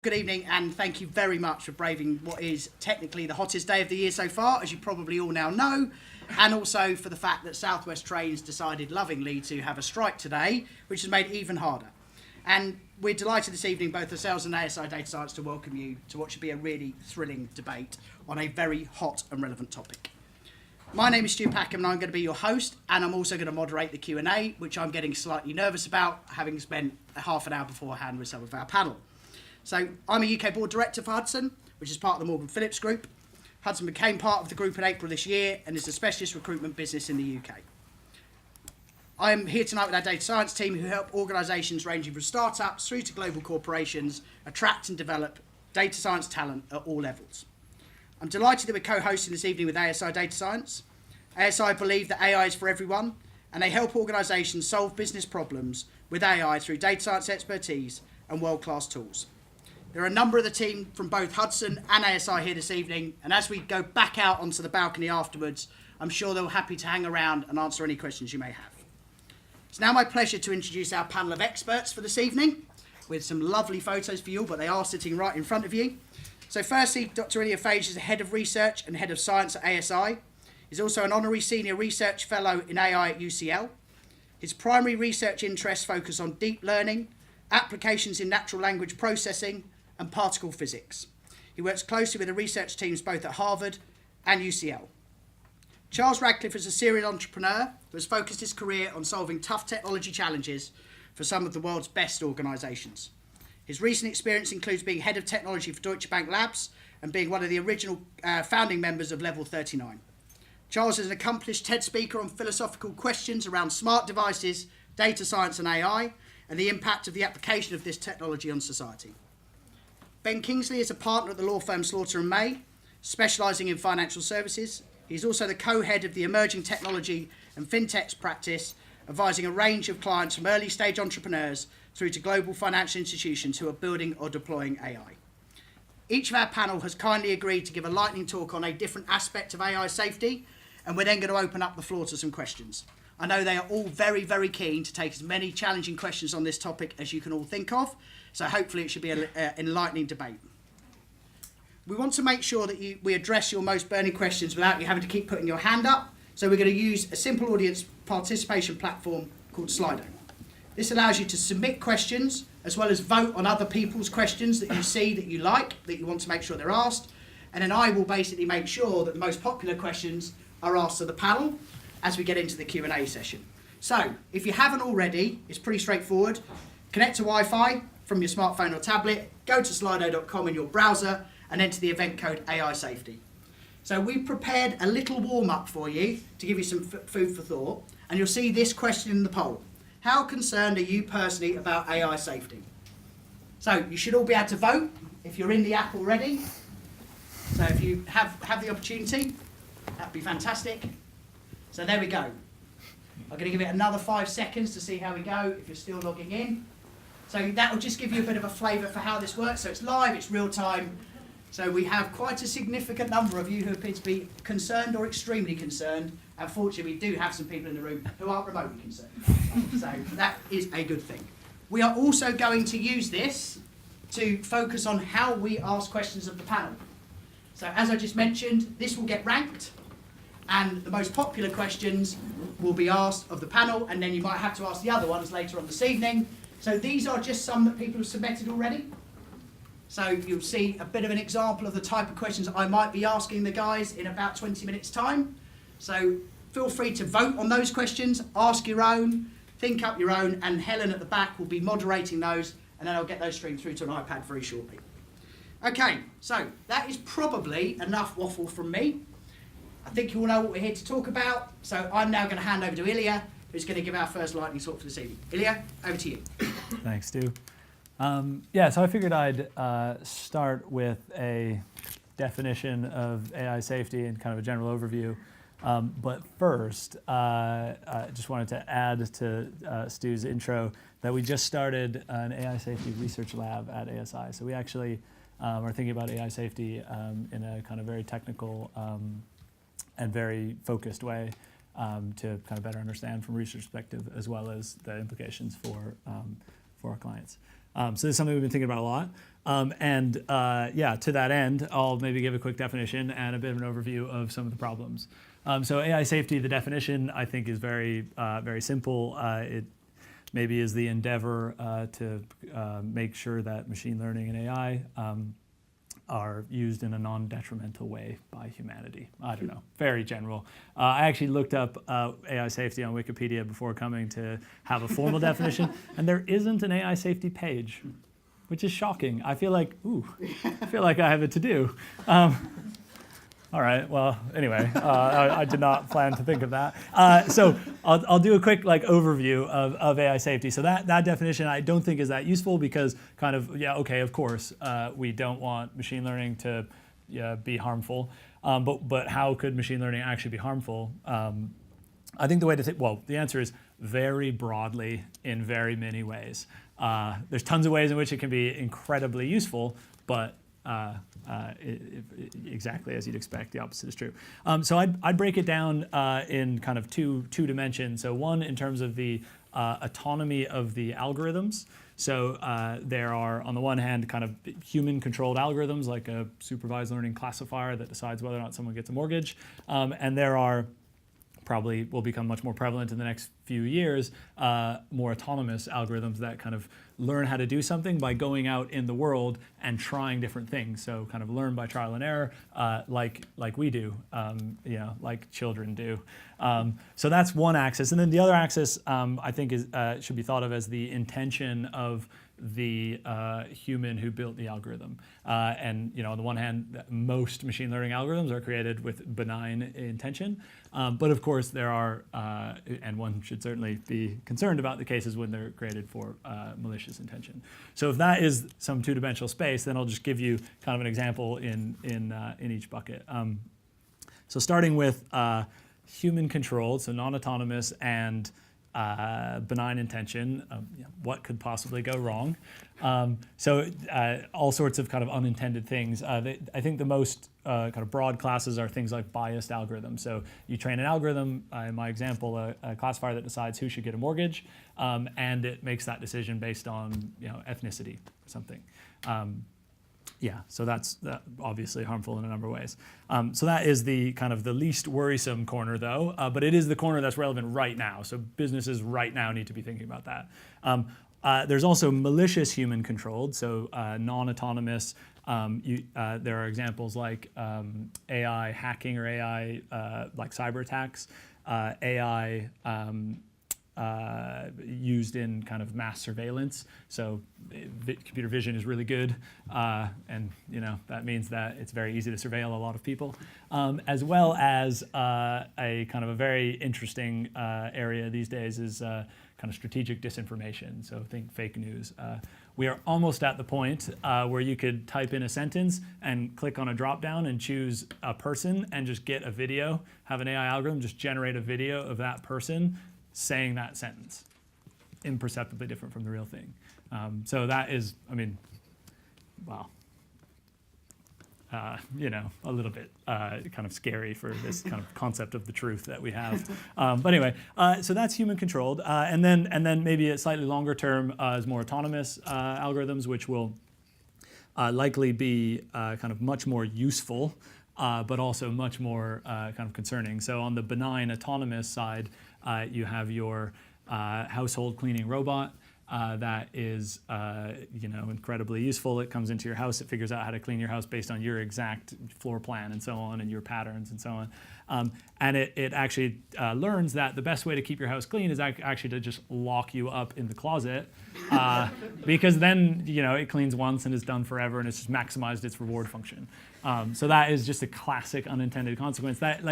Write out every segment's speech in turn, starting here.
Good evening, and thank you very much for braving what is technically the hottest day of the year so far, as you probably all now know, and also for the fact that South West Trains decided lovingly to have a strike today, which has made it even harder. And we're delighted this evening, both ourselves and ASI Data Science, to welcome you to what should be a really thrilling debate on a very hot and relevant topic. My name is Stu Packham, and I'm going to be your host, and I'm also going to moderate the Q&A, which I'm getting slightly nervous about, having spent half an hour beforehand with some of our panel. So I'm a UK board director for Hudson, which is part of the Morgan Phillips Group. Hudson became part of the group in April this year and is a specialist recruitment business in the UK. I'm here tonight with our data science team, who help organisations ranging from startups through to global corporations attract and develop data science talent at all levels. I'm delighted that we're co-hosting this evening with ASI Data Science. ASI believe that AI is for everyone, and they help organisations solve business problems with AI through data science expertise and world-class tools. There are a number of the team from both Hudson and ASI here this evening, and as we go back out onto the balcony afterwards, I'm sure they're happy to hang around and answer any questions you may have. It's now my pleasure to introduce our panel of experts for this evening, with some lovely photos for you, but they are sitting right in front of you. So firstly, Dr. Ilya Phage is the Head of Research and Head of Science at ASI. He's also an Honorary Senior Research Fellow in AI at UCL. His primary research interests focus on deep learning, applications in natural language processing, and particle physics. He works closely with the research teams both at Harvard and UCL. Charles Radcliffe is a serial entrepreneur who has focused his career on solving tough technology challenges for some of the world's best organisations. His recent experience includes being head of technology for Deutsche Bank Labs and being one of the original founding members of Level 39. Charles is an accomplished TED speaker on philosophical questions around smart devices, data science and AI, and the impact of the application of this technology on society. Ben Kingsley is a partner at the law firm Slaughter & May, specialising in financial services. He's also the co-head of the emerging technology and fintech practice, advising a range of clients from early-stage entrepreneurs through to global financial institutions who are building or deploying AI. Each of our panel has kindly agreed to give a lightning talk on a different aspect of AI safety, and we're then going to open up the floor to some questions. I know they are all very, very keen to take as many challenging questions on this topic as you can all think of, so hopefully it should be an enlightening debate. We want to make sure that we address your most burning questions without you having to keep putting your hand up, so we're going to use a simple audience participation platform called Slido. This allows you to submit questions as well as vote on other people's questions that you see that you like, that you want to make sure they're asked, and then I will basically make sure that the most popular questions are asked to the panel as we get into the Q&A session. So, if you haven't already, it's pretty straightforward. Connect to Wi-Fi from your smartphone or tablet, go to slido.com in your browser, and enter the event code AI Safety. So we've prepared a little warm-up for you to give you some food for thought, and you'll see this question in the poll. How concerned are you personally about AI safety? So you should all be able to vote if you're in the app already. So if you have the opportunity, that'd be fantastic. So there we go. I'm going to give it another 5 seconds to see how we go if you're still logging in. So that will just give you a bit of a flavour for how this works. So it's live, it's real time. So we have quite a significant number of you who appear to be concerned or extremely concerned. Unfortunately, we do have some people in the room who aren't remotely concerned. So that is a good thing. We are also going to use this to focus on how we ask questions of the panel. So as I just mentioned, this will get ranked, and the most popular questions will be asked of the panel, and then you might have to ask the other ones later on this evening. So these are just some that people have submitted already. So you'll see a bit of an example of the type of questions I might be asking the guys in about 20 minutes time. So feel free to vote on those questions, ask your own, think up your own, and Helen at the back will be moderating those, and then I'll get those streamed through to an iPad very shortly. Okay, so that is probably enough waffle from me. I think you all know what we're here to talk about, so I'm now going to hand over to Ilya, who's going to give our first lightning talk for this evening. Ilya, over to you. Thanks, Stu. So I figured I'd start with a definition of AI safety and kind of a general overview. But first, I just wanted to add to Stu's intro that we just started an AI safety research lab at ASI. So we actually are thinking about AI safety in a kind of very technical and very focused way to kind of better understand from a research perspective, as well as the implications for our clients. So this is something we've been thinking about a lot. To that end, I'll maybe give a quick definition and a bit of an overview of some of the problems. So AI safety, the definition I think is very simple. It maybe is the endeavor to make sure that machine learning and AI are used in a non-detrimental way by humanity. I don't know, very general. I actually looked up AI safety on Wikipedia before coming to have a formal definition, and there isn't an AI safety page, which is shocking. I feel like I have it to do. All right, well, anyway, I did not plan to think of that. So I'll do a quick overview of AI safety. So that definition I don't think is that useful because of course, we don't want machine learning to be harmful. But how could machine learning actually be harmful? I think the way to think, the answer is very broadly in very many ways. There's tons of ways in which it can be incredibly useful, but exactly as you'd expect, the opposite is true. So I'd break it down in kind of two dimensions. So one, in terms of the autonomy of the algorithms. So there are, on the one hand, kind of human-controlled algorithms, like a supervised learning classifier that decides whether or not someone gets a mortgage. And there are, probably will become much more prevalent in the next few years, more autonomous algorithms that kind of learn how to do something by going out in the world and trying different things. So kind of learn by trial and error, like we do, like children do. So that's one axis. And then the other axis, I think, should be thought of as the intention of the human who built the algorithm. And on the one hand, most machine learning algorithms are created with benign intention. But of course, there are, and one should certainly be concerned about the cases when they're created for malicious intention. So if that is some two-dimensional space, then I'll just give you kind of an example in each bucket. So starting with human-controlled, so non-autonomous and benign intention, what could possibly go wrong? So all sorts of kind of unintended things. I think the most kind of broad classes are things like biased algorithms. So you train an algorithm, in my example, a classifier that decides who should get a mortgage, and it makes that decision based on ethnicity or something. So that's obviously harmful in a number of ways. So that is the kind of the least worrisome corner, though, but it is the corner that's relevant right now. So businesses right now need to be thinking about that. There's also malicious human-controlled, so non-autonomous. There are examples like AI hacking or AI like cyber attacks, AI used in kind of mass surveillance. So computer vision is really good, and that means that it's very easy to surveil a lot of people, as well as a kind of a very interesting area these days is kind of strategic disinformation. So think fake news. We are almost at the point where you could type in a sentence and click on a drop down and choose a person and just get a video, have an AI algorithm just generate a video of that person saying that sentence, imperceptibly different from the real thing. So that is, a little bit kind of scary for this kind of concept of the truth that we have. But anyway, so that's human controlled. And then maybe a slightly longer term is more autonomous algorithms, which will likely be kind of much more useful, but also much more kind of concerning. So on the benign autonomous side, you have your household cleaning robot that is incredibly useful. It comes into your house, it figures out how to clean your house based on your exact floor plan and so on, and your patterns and so on. And it actually learns that the best way to keep your house clean is actually to just lock you up in the closet, because then it cleans once and is done forever, and it's just maximized its reward function. So that is just a classic unintended consequence that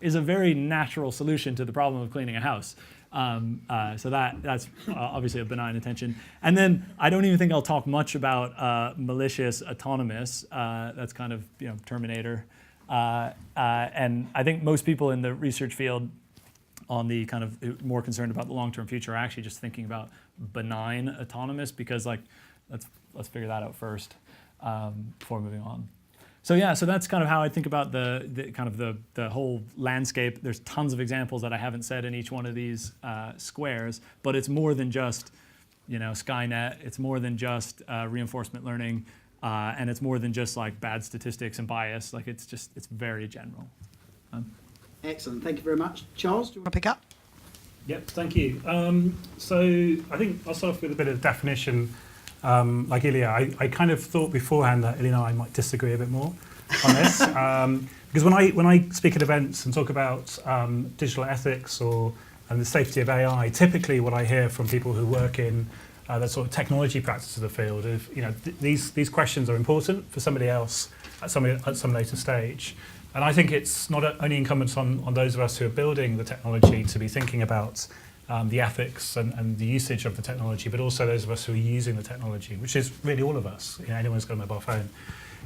is a very natural solution to the problem of cleaning a house. So that's obviously a benign intention. And then I don't even think I'll talk much about malicious autonomous. That's kind of Terminator. And I think most people in the research field on the kind of more concerned about the long-term future are actually just thinking about benign autonomous, because let's figure that out first before moving on. So that's kind of how I think about the whole landscape. There's tons of examples that I haven't said in each one of these squares, but it's more than just Skynet. It's more than just reinforcement learning, and it's more than just like bad statistics and bias. Like it's very general. Excellent. Thank you very much. Charles, do you want to pick up? Yep, thank you. So I think I'll start off with a bit of definition. Like Ilya, I kind of thought beforehand that Ilya and I might disagree a bit more on this. Because when I speak at events and talk about digital ethics and the safety of AI, typically what I hear from people who work in the sort of technology practice of the field is, these questions are important for somebody else at some later stage. And I think it's not only incumbent on those of us who are building the technology to be thinking about the ethics and the usage of the technology, but also those of us who are using the technology, which is really all of us. Anyone who's got a mobile phone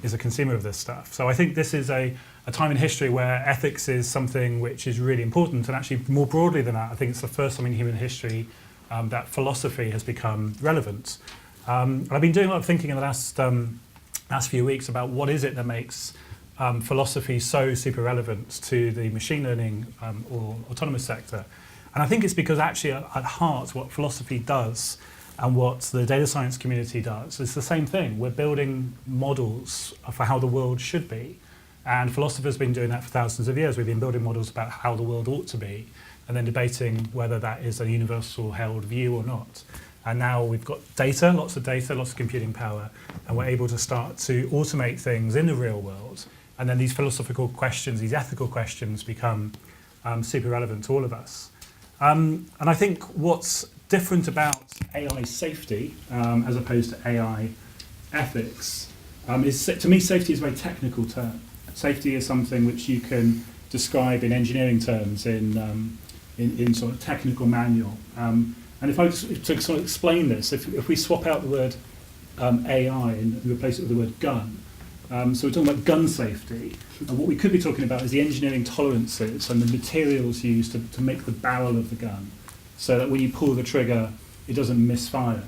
is a consumer of this stuff. So I think this is a time in history where ethics is something which is really important, and actually more broadly than that, I think it's the first time in human history that philosophy has become relevant. I've been doing a lot of thinking in the last few weeks about what is it that makes philosophy so super relevant to the machine learning or autonomous sector. And I think it's because actually at heart what philosophy does and what the data science community does is the same thing. We're building models for how the world should be. And philosophers have been doing that for thousands of years. We've been building models about how the world ought to be and then debating whether that is a universal held view or not. And now we've got data, lots of computing power, and we're able to start to automate things in the real world. And then these philosophical questions, these ethical questions become super relevant to all of us. And I think what's different about AI safety as opposed to AI ethics is, to me, safety is a very technical term. Safety is something which you can describe in engineering terms in sort of technical manual. And if I just to sort of explain this, if we swap out the word AI and replace it with the word gun, so we're talking about gun safety, and what we could be talking about is the engineering tolerances and the materials used to make the barrel of the gun, so that when you pull the trigger, it doesn't misfire.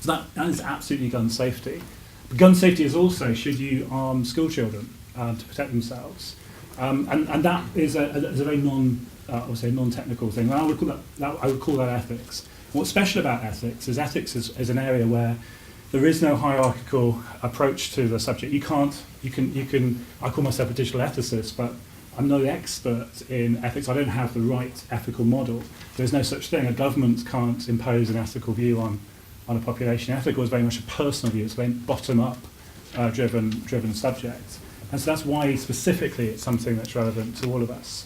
So that is absolutely gun safety. But gun safety is also, should you arm school children to protect themselves? And that is a very non-technical thing. And I would call that ethics. And what's special about ethics is an area where there is no hierarchical approach to the subject. You can. I call myself a digital ethicist, but I'm no expert in ethics. I don't have the right ethical model. There's no such thing. A government can't impose an ethical view on a population. Ethical is very much a personal view. It's a very bottom-up driven subject. And so that's why specifically it's something that's relevant to all of us.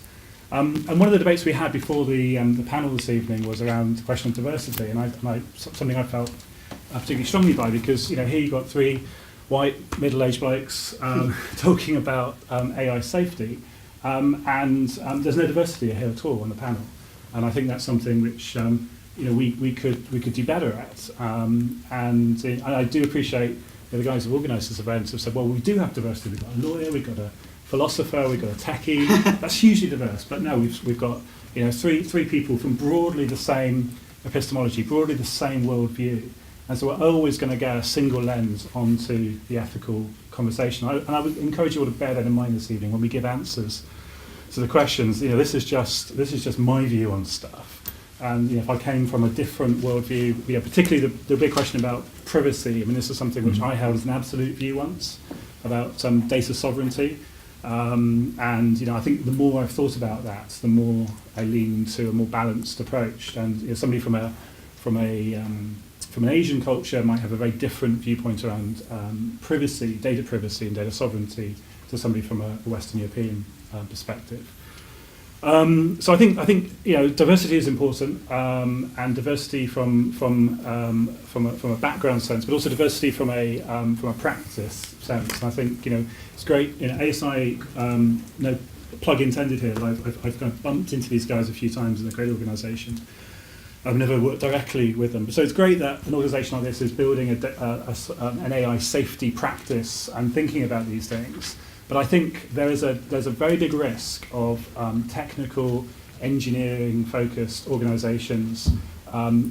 And one of the debates we had before the panel this evening was around the question of diversity, and something I felt particularly strongly by, because here you've got three white middle-aged blokes talking about AI safety, and there's no diversity here at all on the panel, and I think that's something which we could do better at, and I do appreciate the guys who organised this event have said, well, we do have diversity. We've got a lawyer, we've got a philosopher, we've got a techie. That's hugely diverse, but no, we've got three people from broadly the same epistemology, broadly the same worldview. And so we're always going to get a single lens onto the ethical conversation. And I would encourage you all to bear that in mind this evening when we give answers to the questions. This is just my view on stuff. And if I came from a different worldview, particularly the big question about privacy. I mean, this is something which I held as an absolute view once about data sovereignty. And I think the more I've thought about that, the more I lean to a more balanced approach. And somebody from an Asian culture might have a very different viewpoint around privacy, data privacy and data sovereignty to somebody from a Western European perspective. So I think diversity is important, and diversity from a background sense, but also diversity from a practice sense. And I think it's great. ASI, no plug intended here. I've kind of bumped into these guys a few times, and they're a great organisation. I've never worked directly with them, so it's great that an organisation like this is building an AI safety practice and thinking about these things. But I think there's a very big risk of technical, engineering-focused organisations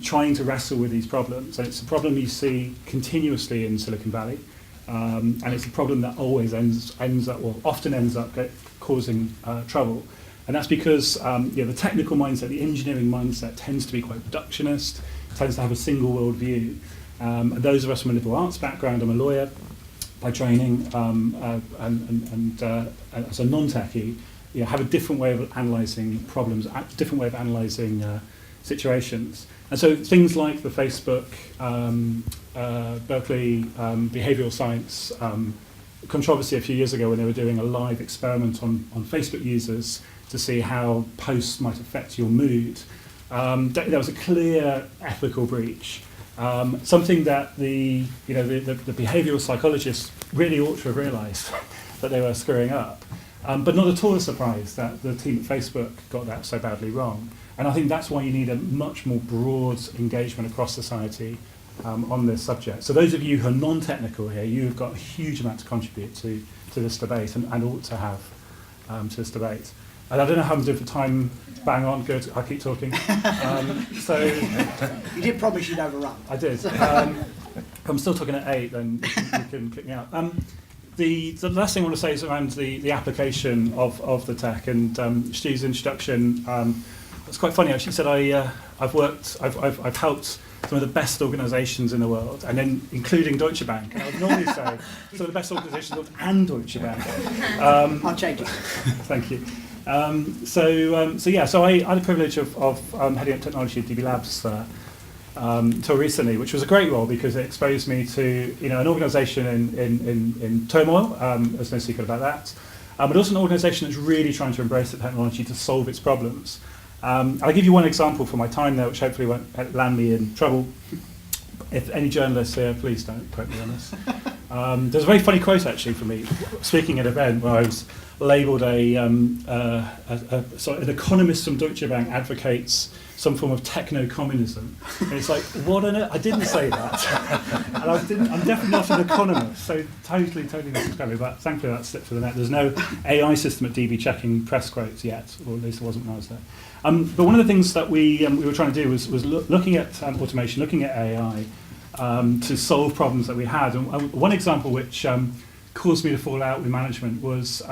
trying to wrestle with these problems, and it's a problem you see continuously in Silicon Valley, and it's a problem that always often ends up causing trouble. And that's because the technical mindset, the engineering mindset, tends to be quite reductionist, tends to have a single world view. And those of us from a liberal arts background, I'm a lawyer by training, and as a non-techie, have a different way of analysing problems, a different way of analysing situations. And so things like the Facebook, Berkeley behavioural science controversy a few years ago when they were doing a live experiment on Facebook users to see how posts might affect your mood, there was a clear ethical breach. Something that the behavioural psychologists really ought to have realised that they were screwing up. But not at all a surprise that the team at Facebook got that so badly wrong. And I think that's why you need a much more broad engagement across society on this subject. So those of you who are non-technical here, you've got a huge amount to contribute to this debate and ought to have to this debate. And I don't know how I'm doing for time. Bang on, good, I'll keep talking. So you did promise you'd overrun. I did. If I'm still talking at 8, then you can kick me out. The last thing I want to say is around the application of the tech, and Stu's introduction. It's quite funny actually. He said I've helped some of the best organisations in the world, and then including Deutsche Bank. And I would normally say some of the best organisations in the world and Deutsche Bank. I'll change it. Thank you. So I had the privilege of heading up technology at DB Labs until recently, which was a great role because it exposed me to an organisation in turmoil. There's no secret about that, but also an organisation that's really trying to embrace the technology to solve its problems. I'll give you one example from my time there, which hopefully won't land me in trouble. If any journalists here, please don't quote me on this. There's a very funny quote actually for me, speaking at an event where I was labelled an economist from Deutsche Bank advocates some form of techno-communism. And it's like, what on earth? I didn't say that. And I'm definitely not an economist, so totally misdescribing, but thankfully that slipped through the net. There's no AI system at DB checking press quotes yet, or at least there wasn't when I was there. But one of the things that we were trying to do was looking at automation, looking at AI to solve problems that we had. And one example which caused me to fall out with management was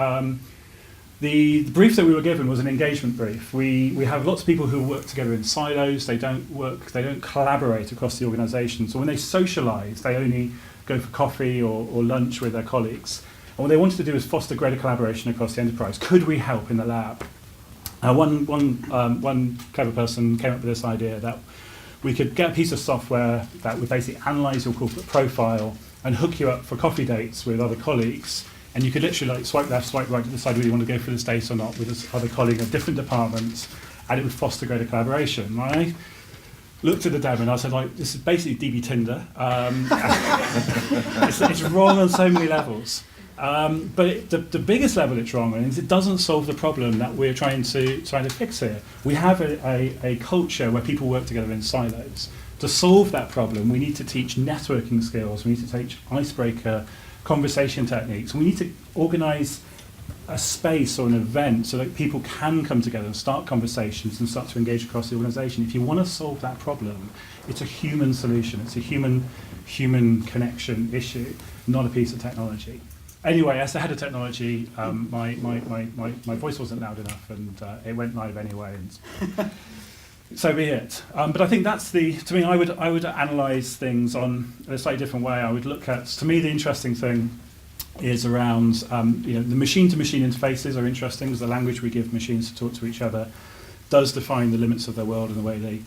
the brief that we were given was an engagement brief. We have lots of people who work together in silos. They don't collaborate across the organisation. So when they socialise, they only go for coffee or lunch with their colleagues. And what they wanted to do is foster greater collaboration across the enterprise. Could we help in the lab? One clever person came up with this idea that we could get a piece of software that would basically analyse your corporate profile and hook you up for coffee dates with other colleagues. And you could literally swipe left, swipe right to decide whether you want to go for this date or not with this other colleague in different departments, and it would foster greater collaboration, right? Looked at the demo and I said, this is basically DB Tinder. It's wrong on so many levels. But the biggest level it's wrong on is it doesn't solve the problem that we're trying to fix here. We have a culture where people work together in silos. To solve that problem, we need to teach networking skills, we need to teach icebreaker conversation techniques. We need to organise a space or an event so that people can come together and start conversations and start to engage across the organisation. If you want to solve that problem, it's a human solution. It's a human connection issue, not a piece of technology. Anyway, as the head of technology, my voice wasn't loud enough, and it went live anyway. And so be it. But I think that's to me, I would analyse things on a slightly different way. I would look at, to me, the interesting thing is around, the machine-to-machine interfaces are interesting because the language we give machines to talk to each other does define the limits of their world and the way they,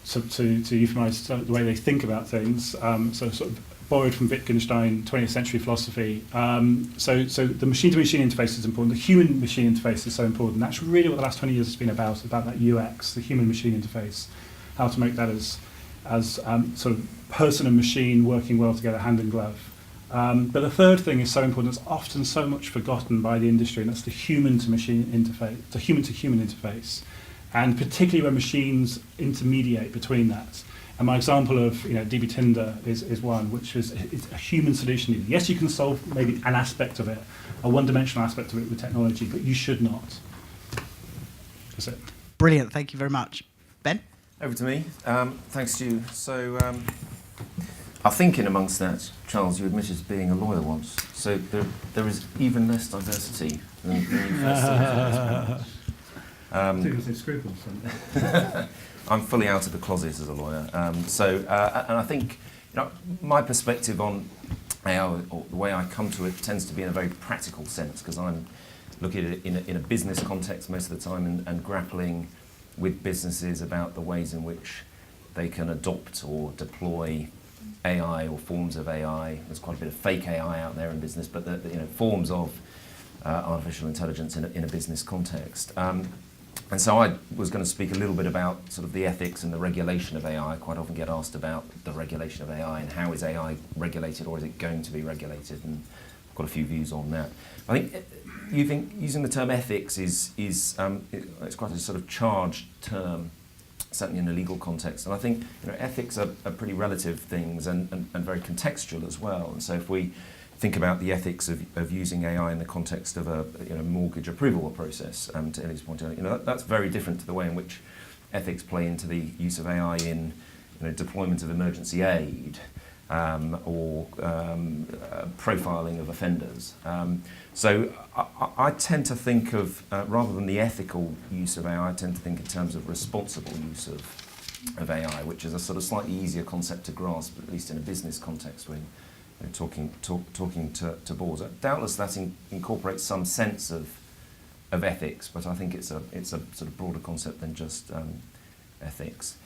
to euphemize the way they think about things. So sort of borrowed from Wittgenstein, 20th century philosophy. So the machine-to-machine interface is important. The human-machine interface is so important. That's really what the last 20 years has been about that UX, the human-machine interface, how to make that as sort of person and machine working well together, hand in glove. But the third thing is so important, it's often so much forgotten by the industry, and that's the human-to-machine interface, the human-to-human interface, and particularly when machines intermediate between that. And my example of DB Tinder is one, which is it's a human solution. Yes, you can solve maybe an aspect of it, a one-dimensional aspect of it with technology, but you should not. That's it. Brilliant, thank you very much. Ben? Over to me. Thanks, Stu. So I think in amongst that, Charles, you admitted to being a lawyer once. So there is even less diversity than you first thought. I think it was no scruples. I'm fully out of the closet as a lawyer. And I think my perspective on AI, or the way I come to it, tends to be in a very practical sense, because I'm looking at it in a business context most of the time and grappling with businesses about the ways in which they can adopt or deploy AI or forms of AI. There's quite a bit of fake AI out there in business, but the forms of artificial intelligence in a business context. And so I was going to speak a little bit about sort of the ethics and the regulation of AI. I quite often get asked about the regulation of AI and how is AI regulated, or is it going to be regulated, and I've got a few views on that. I think using the term ethics is it's quite a sort of charged term, certainly in a legal context. And I think ethics are pretty relative things and very contextual as well. And so if we think about the ethics of using AI in the context of a mortgage approval process, to Ellie's point earlier, that's very different to the way in which ethics play into the use of AI in deployment of emergency aid or profiling of offenders. So I tend to think of, rather than the ethical use of AI, I tend to think in terms of responsible use of AI, which is a sort of slightly easier concept to grasp, at least in a business context when talking to boards. Doubtless that incorporates some sense of ethics, but I think it's a sort of broader concept than just ethics.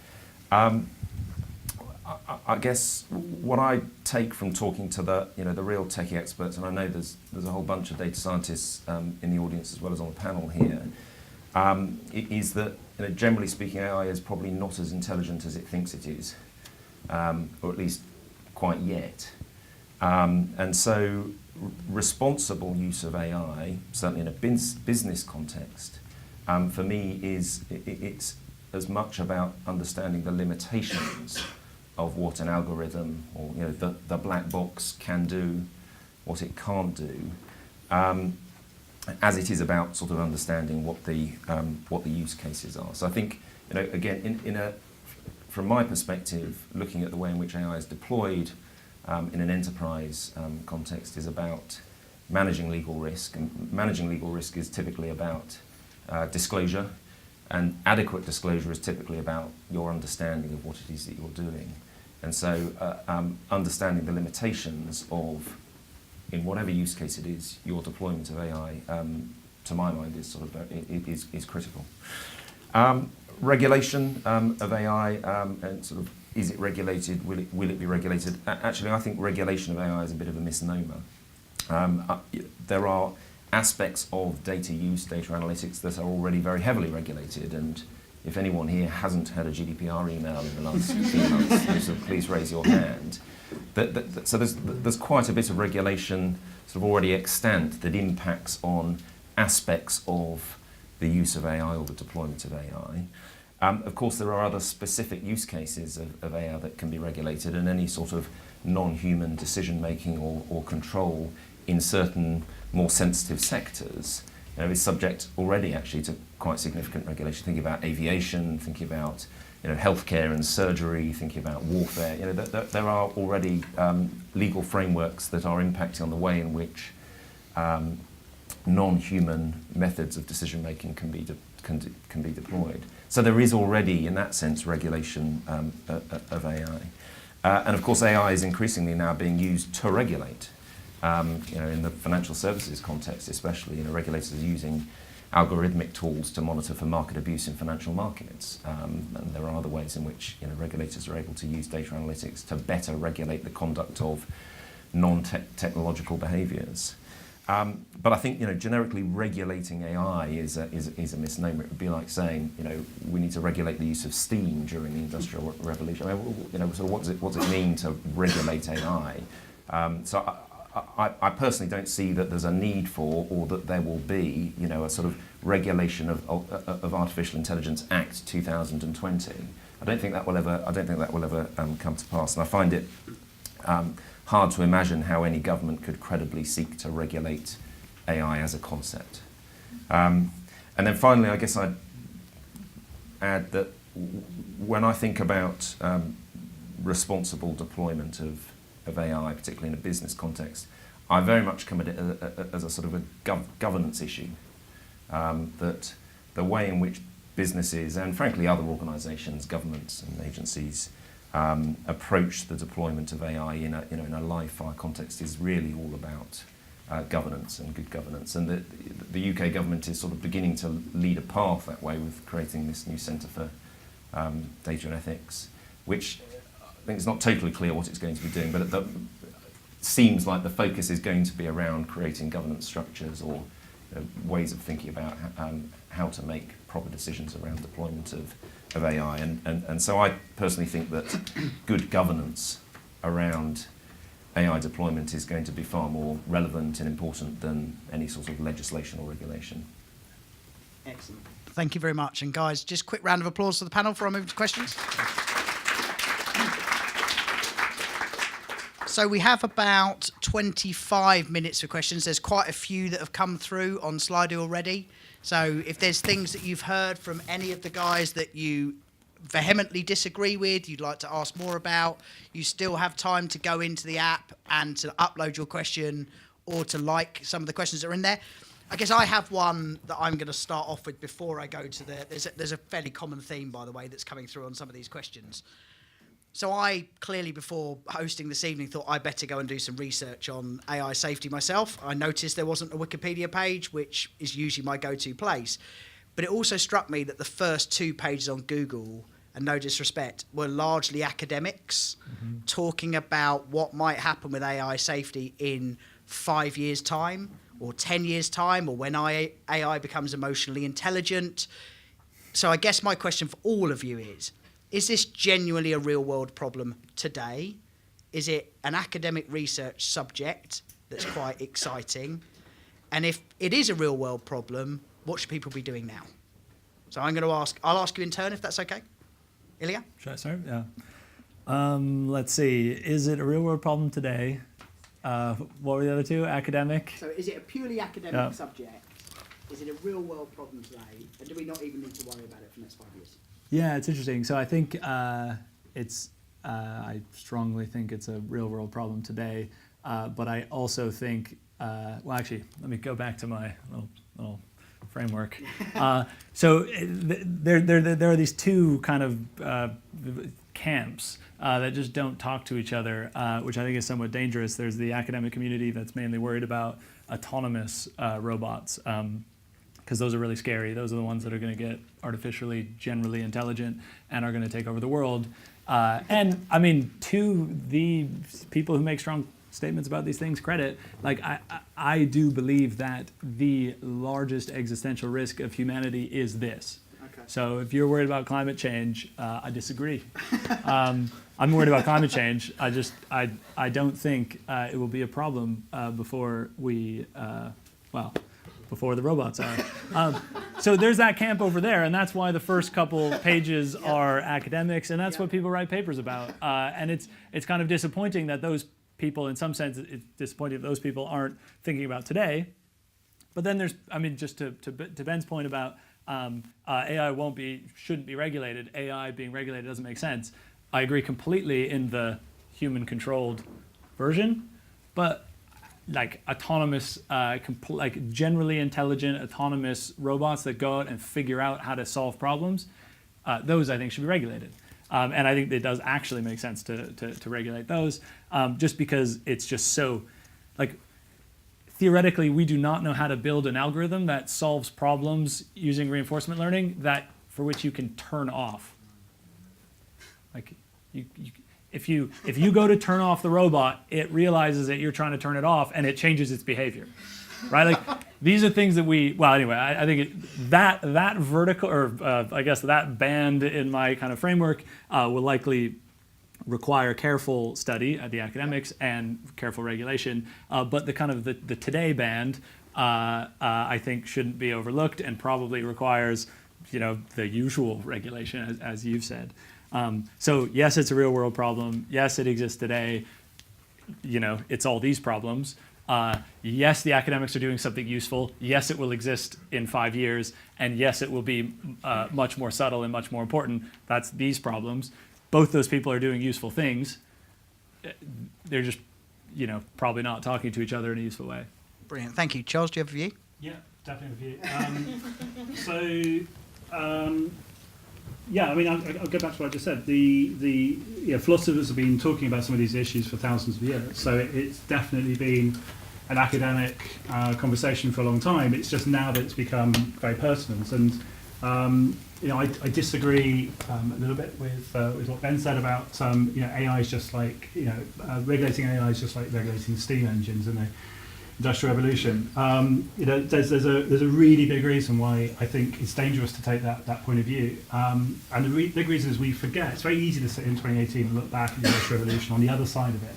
I guess what I take from talking to the real techie experts, and I know there's a whole bunch of data scientists in the audience as well as on the panel here, is that generally speaking, AI is probably not as intelligent as it thinks it is, or at least quite yet. And so responsible use of AI, certainly in a business context, for me it's as much about understanding the limitations of what an algorithm or the black box can do, what it can't do, as it is about sort of understanding what the use cases are. So I think again from my perspective, looking at the way in which AI is deployed in an enterprise context is about managing legal risk, and managing legal risk is typically about disclosure, and adequate disclosure is typically about your understanding of what it is that you're doing. And so understanding the limitations of, in whatever use case it is, your deployment of AI, to my mind, is sort of is critical. Regulation of AI and sort of, is it regulated? Will it be regulated? Actually, I think regulation of AI is a bit of a misnomer. There are aspects of data use, data analytics, that are already very heavily regulated, and if anyone here hasn't had a GDPR email in the last few months, so please raise your hand. So there's quite a bit of regulation sort of already extant that impacts on aspects of the use of AI or the deployment of AI. Of course, there are other specific use cases of AI that can be regulated, and any sort of non-human decision-making or control in certain more sensitive sectors is subject already actually to quite significant regulation. Thinking about aviation, thinking about healthcare and surgery, thinking about warfare. There are already legal frameworks that are impacting on the way in which non-human methods of decision-making can be deployed. So there is already, in that sense, regulation of AI. And of course, AI is increasingly now being used to regulate. In the financial services context especially, regulators are using algorithmic tools to monitor for market abuse in financial markets. And there are other ways in which regulators are able to use data analytics to better regulate the conduct of non-technological behaviours. But I think generically regulating AI is a misnomer. It would be like saying we need to regulate the use of steam during the Industrial Revolution. I mean, sort of what does it mean to regulate AI? So I personally don't see that there's a need for, or that there will be, a sort of regulation of Artificial Intelligence Act 2020. I don't think that will ever come to pass, and I find it hard to imagine how any government could credibly seek to regulate AI as a concept. And then finally, I guess I'd add that when I think about responsible deployment of AI, particularly in a business context, I very much come at it as a sort of a governance issue. That the way in which businesses and frankly other organisations, governments and agencies approach the deployment of AI in a live fire context is really all about governance and good governance. And the UK government is sort of beginning to lead a path that way with creating this new Centre for Data and Ethics, which I think it's not totally clear what it's going to be doing, but it seems like the focus is going to be around creating governance structures or ways of thinking about how to make proper decisions around deployment of AI. And so I personally think that good governance around AI deployment is going to be far more relevant and important than any sort of legislation or regulation. Excellent. Thank you very much. And guys, just a quick round of applause for the panel before I move to questions. So we have about 25 minutes for questions. There's quite a few that have come through on Slido already. So if there's things that you've heard from any of the guys that you vehemently disagree with, you'd like to ask more about, you still have time to go into the app and to upload your question or to like some of the questions that are in there. I guess I have one that I'm going to start off with before I go to there's a fairly common theme, by the way, that's coming through on some of these questions. So I clearly, before hosting this evening, thought I better go and do some research on AI safety myself. I noticed there wasn't a Wikipedia page, which is usually my go-to place. But it also struck me that the first 2 pages on Google, and no disrespect, were largely academics talking about what might happen with AI safety in 5 years' time or 10 years' time or when AI becomes emotionally intelligent. So I guess my question for all of you is this genuinely a real-world problem today? Is it an academic research subject that's quite exciting? And if it is a real-world problem, what should people be doing now? So I'll ask you in turn, if that's okay. Ilya? Should I start? Yeah. Let's see. Is it a real-world problem today? What were the other two? Academic? So is it a purely academic subject? Is it a real-world problem today? And do we not even need to worry about it for the next 5 years? Yeah, it's interesting. So I think I strongly think it's a real-world problem today. But I also think, well, actually, let me go back to my little framework. So there are these two kind of camps that just don't talk to each other, which I think is somewhat dangerous. There's the academic community that's mainly worried about autonomous robots, because those are really scary. Those are the ones that are going to get artificially generally intelligent and are going to take over the world. And I mean, to the people who make strong statements about these things, credit, like I do believe that the largest existential risk of humanity is this. Okay. So if you're worried about climate change, I disagree. I'm worried about climate change. I don't think it will be a problem before we, before the robots are. So there's that camp over there, and that's why the first couple pages are academics, and that's what people write papers about. And it's kind of disappointing that those people, in some sense, it's disappointing that those people aren't thinking about today. But then there's, I mean, just to Ben's point about AI shouldn't be regulated. AI being regulated doesn't make sense. I agree completely in the human-controlled version, but like autonomous, like generally intelligent autonomous robots that go out and figure out how to solve problems, those I think should be regulated. And I think it does actually make sense to regulate those, just because it's just so, like, theoretically we do not know how to build an algorithm that solves problems using reinforcement learning for which you can turn off. Like, if you go to turn off the robot, it realizes that you're trying to turn it off and it changes its behavior, right? Like, these are things that I think that vertical, or I guess that band in my kind of framework will likely require careful study at the academics and careful regulation. But the kind of the today band, I think shouldn't be overlooked and probably requires, the usual regulation, as you've said. So yes, it's a real world problem. Yes, it exists today. It's all these problems. Yes, the academics are doing something useful. Yes, it will exist in 5 years. And yes, it will be much more subtle and much more important. That's these problems. Both those people are doing useful things. They're just, probably not talking to each other in a useful way. Brilliant. Thank you. Charles, do you have a view? Yeah. definitely with you. Yeah, I mean, I'll go back to what I just said. The philosophers have been talking about some of these issues for thousands of years, so it's definitely been an academic conversation for a long time. It's just now that it's become very pertinent, and I disagree a little bit with what Ben said about AI is just like regulating AI is just like regulating steam engines in the Industrial Revolution. There's a really big reason why I think it's dangerous to take that point of view, and the big reason is we forget. It's very easy to sit in 2018 and look back at the Industrial Revolution on the other side of it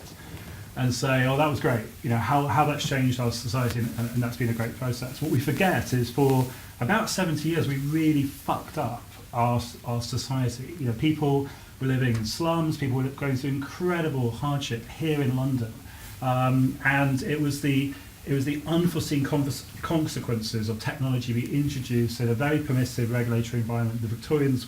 and say, oh, that was great, how that's changed our society, and that's been a great process. What we forget is for about 70 years we really fucked up our society. People were living in slums, people were going through incredible hardship here in London, and it was the unforeseen consequences of technology we introduced in a very permissive regulatory environment. The Victorians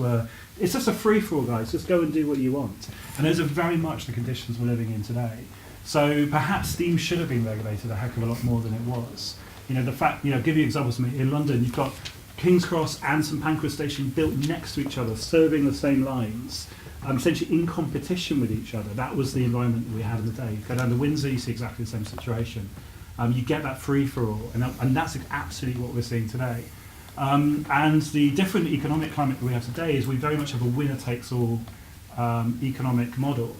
it's just a free-for-all, guys, just go and do what you want. And those are very much the conditions we're living in today. So perhaps steam should have been regulated a heck of a lot more than it was. The fact, give you examples. In London, you've got King's Cross and St Pancras Station built next to each other, serving the same lines, essentially in competition with each other. That was the environment that we had in the day. You go down to Windsor, you see exactly the same situation. You get that free-for-all, and that's absolutely what we're seeing today. And the different economic climate that we have today is we very much have a winner-takes-all economic model.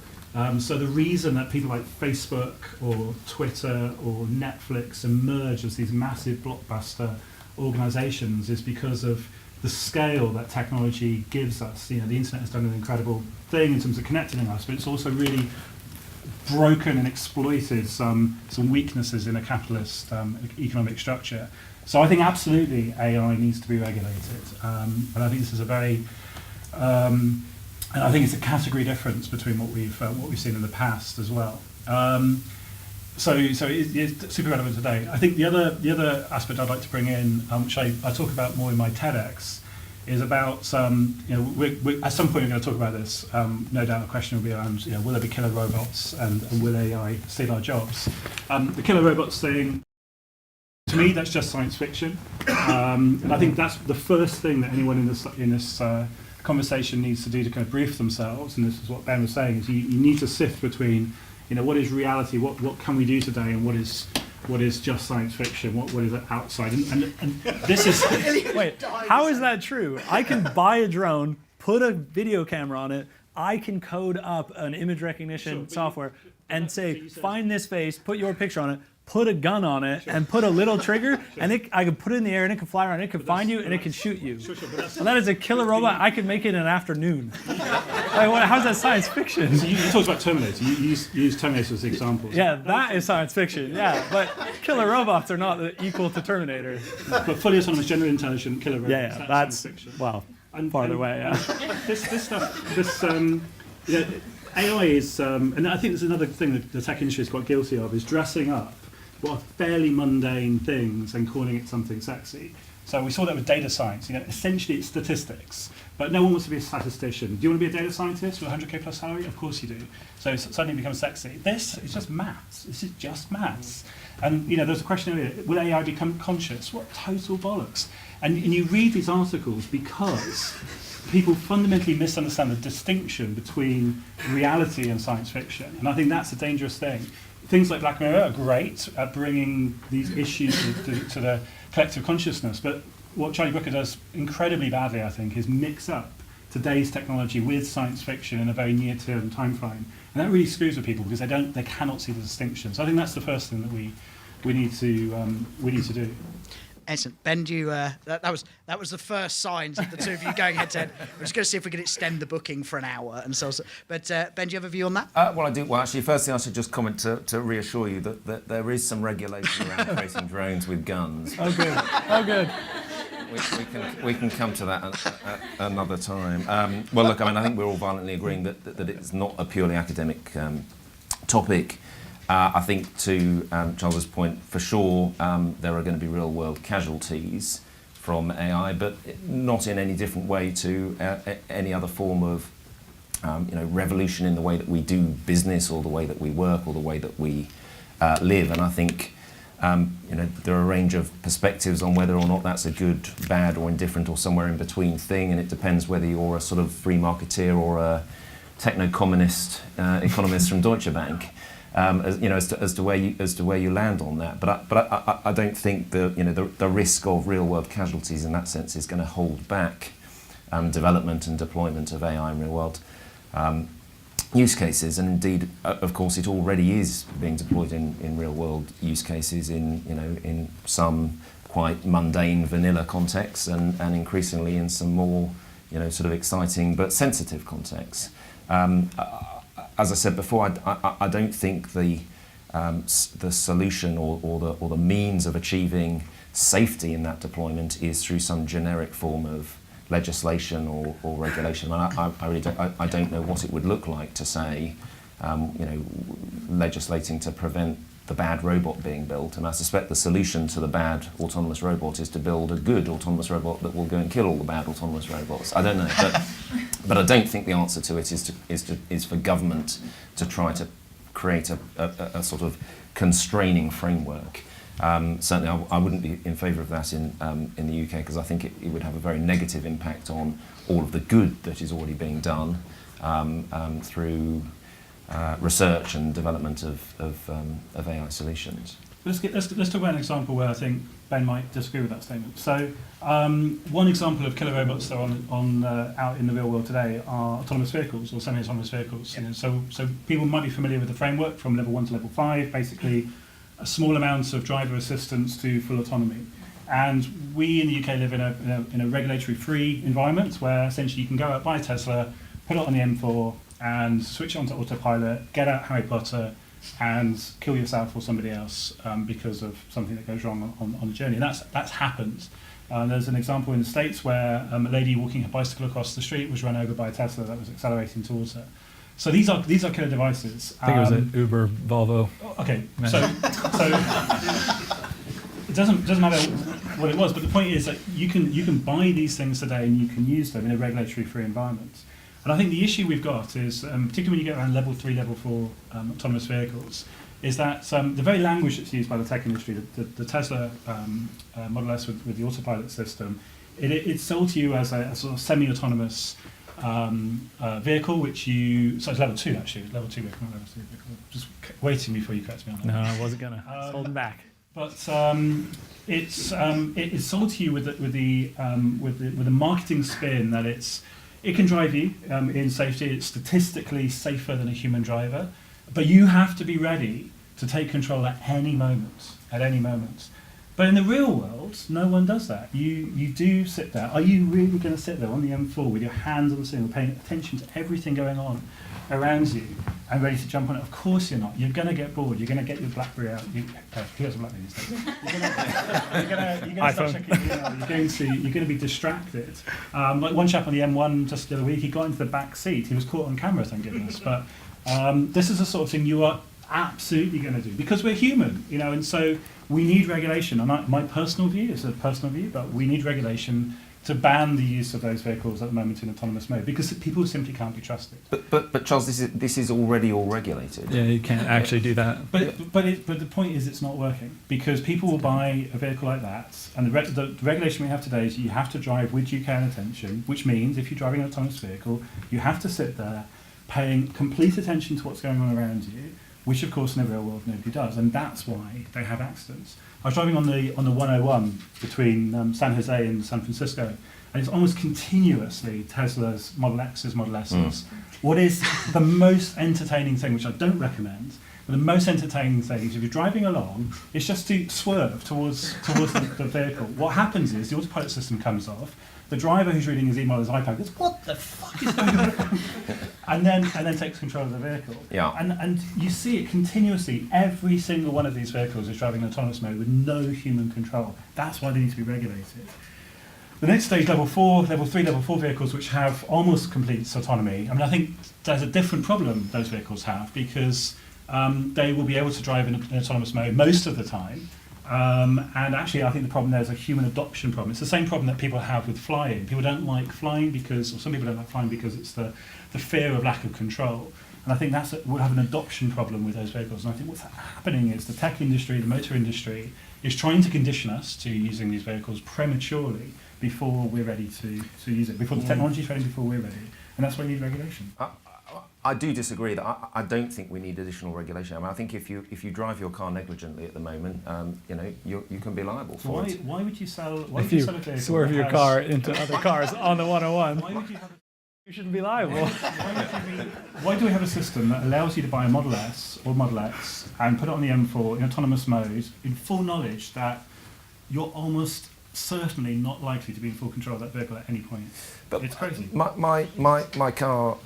So the reason that people like Facebook or Twitter or Netflix emerge as these massive blockbuster organizations is because of the scale that technology gives us. The internet has done an incredible thing in terms of connecting us, but it's also really broken and exploited some weaknesses in a capitalist economic structure. So I think absolutely AI needs to be regulated, and I think this is a very and I think it's a category difference between what we've seen in the past as well. So it's super relevant today. I think the other aspect I'd like to bring in, which I talk about more in my TEDx, is about we at some point we're going to talk about this. No doubt the question will be around will there be killer robots and will AI steal our jobs? The killer robots thing, to me, that's just science fiction, and I think that's the first thing that anyone in this conversation needs to do to kind of brief themselves. And this is what Ben was saying: is you need to sift between what is reality, what can we do today, and what is just science fiction, what is outside, and this is wait, how is that true? I can buy a drone, put a video camera on it, I can code up an image recognition software and say, find this face, put your picture on it, put a gun on it, and put a little trigger, and I can put it in the air, and it can fly around, it can find you, and it can shoot you. And that is a killer robot. I could make it in an afternoon. How's that science fiction? So you talked about Terminator. You use Terminator as an example. Yeah, that is science fiction. Yeah, but killer robots are not equal to Terminator. But fully autonomous, generally intelligent killer robots. Yeah, that's science fiction. Wow. Farther away. Yeah. This stuff. AI is, and I think there's another thing that the tech industry is quite guilty of, is dressing up what are fairly mundane things and calling it something sexy. So we saw that with data science. Essentially it's statistics, but no one wants to be a statistician. Do you want to be a data scientist with a 100k plus salary? Of course you do. So it suddenly becomes sexy. This is just maths. This is just maths. And there was a question earlier: will AI become conscious? What total bollocks! And you read these articles because people fundamentally misunderstand the distinction between reality and science fiction, and I think that's a dangerous thing. Things like Black Mirror are great at bringing these issues to the collective consciousness, but what Charlie Brooker does incredibly badly, I think, is mix up today's technology with science fiction in a very near-term time frame, and that really screws with people because they cannot see the distinction. So I think that's the first thing that we need to do. Excellent. Ben, that was the first signs of the two of you going head to head. We're just going to see if we can extend the booking for an hour and so. But Ben, do you have a view on that? Well, I do. Well, actually, first thing I should just comment to reassure you that there is some regulation around creating drones with guns. Oh, good. Oh, good. We can come to that another time. Well, look, I think we're all violently agreeing that it's not a purely academic topic. I think to Charles' point, for sure, there are going to be real-world casualties from AI, but not in any different way to any other form of revolution in the way that we do business or the way that we work or the way that we live. And I think There are a range of perspectives on whether or not that's a good, bad, or indifferent, or somewhere in between thing, and it depends whether you're a sort of free marketeer or a techno-communist economist from Deutsche Bank, as to where you land on that. But I don't think the risk of real-world casualties in that sense is going to hold back development and deployment of AI in real-world use cases, and indeed, of course, it already is being deployed in real-world use cases in some quite mundane vanilla contexts, and increasingly in some more sort of exciting but sensitive contexts. As I said before, I don't think the solution or the means of achieving safety in that deployment is through some generic form of legislation or regulation. I really don't know what it would look like to say, legislating to prevent the bad robot being built. And I suspect the solution to the bad autonomous robot is to build a good autonomous robot that will go and kill all the bad autonomous robots. I don't know, but I don't think the answer to it is for government to try to create a sort of constraining framework. Certainly, I wouldn't be in favour of that in the UK, because I think it would have a very negative impact on all of the good that is already being done through research and development of AI solutions. Let's talk about an example where I think Ben might disagree with that statement. So, one example of killer robots that are out in the real world today are autonomous vehicles or semi-autonomous vehicles. Yeah. So people might be familiar with the framework from level 1 to level 5. Basically, a small amount of driver assistance to full autonomy. And we in the UK live in a regulatory-free environment where essentially you can go out, buy a Tesla, put it on the M4, and switch it onto autopilot, get out Harry Potter, and kill yourself or somebody else because of something that goes wrong on the journey. And that's happened. There's an example in the States where a lady walking her bicycle across the street was run over by a Tesla that was accelerating towards her. So these are killer devices. I think it was an Uber Volvo. Okay, so it doesn't matter what it was, but the point is that you can buy these things today and you can use them in a regulatory-free environment. And I think the issue we've got is, particularly when you get around level 3, level 4 autonomous vehicles, is that the very language that's used by the tech industry, the Tesla Model S with the autopilot system, it's sold to you as a sort of semi-autonomous vehicle, which so it's level 2 actually, level 2 vehicle, not level 3 vehicle. Just waiting before you correct me on that. No, I wasn't gonna. I was holding back. But it's sold to you with the marketing spin that it can drive you in safety. It's statistically safer than a human driver, but you have to be ready to take control at any moment. At any moment. But in the real world, no one does that. You do sit there. Are you really going to sit there on the M4 with your hands on the steering wheel, paying attention to everything going on around you and ready to jump on it? Of course you're not. You're going to get bored. You're going to get your BlackBerry out. Who has a BlackBerry these days? You're going to start checking your email. You're going to be distracted. Like one chap on the M1 just the other week, he got into the back seat. He was caught on camera, thank goodness. But this is the sort of thing you are absolutely going to do because we're human, and so we need regulation. And my personal view is a personal view, but we need regulation to ban the use of those vehicles at the moment in autonomous mode because people simply can't be trusted. But Charles, this is already all regulated. Yeah, you can't actually do that. But the point is, it's not working because people will buy a vehicle like that, and the regulation we have today is you have to drive with due care and attention, which means if you're driving an autonomous vehicle, you have to sit there paying complete attention to what's going on around you, which of course in the real world nobody does, and that's why they have accidents. I was driving on the 101 between San Jose and San Francisco, and it's almost continuously Tesla's Model X's, Model S's. What is the most entertaining thing, which I don't recommend, but the most entertaining thing is if you're driving along, it's just to swerve towards the vehicle. What happens is the autopilot system comes off, the driver who's reading his email, his iPad goes, "What the fuck is going on?" and then takes control of the vehicle. Yeah. And you see it continuously. Every single one of these vehicles is driving in autonomous mode with no human control. That's why they need to be regulated. The next stage, level 4, level 3, level 4 vehicles, which have almost complete autonomy. I mean, I think there's a different problem those vehicles have because they will be able to drive in autonomous mode most of the time. And actually, I think the problem there is a human adoption problem. It's the same problem that people have with flying. People don't like flying or some people don't like flying because it's the fear of lack of control. And I think we'll have an adoption problem with those vehicles. And I think what's happening is the tech industry, the motor industry, is trying to condition us to using these vehicles prematurely before we're ready to use it, before the technology is ready, before we're ready. And that's why we need regulation. I do disagree that I don't think we need additional regulation. I mean, I think if you drive your car negligently at the moment, you can be liable for it. Why would you sell? Why If would you you sell a vehicle swerve that your has- car into other cars on the 101, Why would you have? you shouldn't be liable. Why do we have a system that allows you to buy a Model S or Model X and put it on the M4 in autonomous mode in full knowledge that you're almost certainly not likely to be in full control of that vehicle at any point? But it's crazy. My car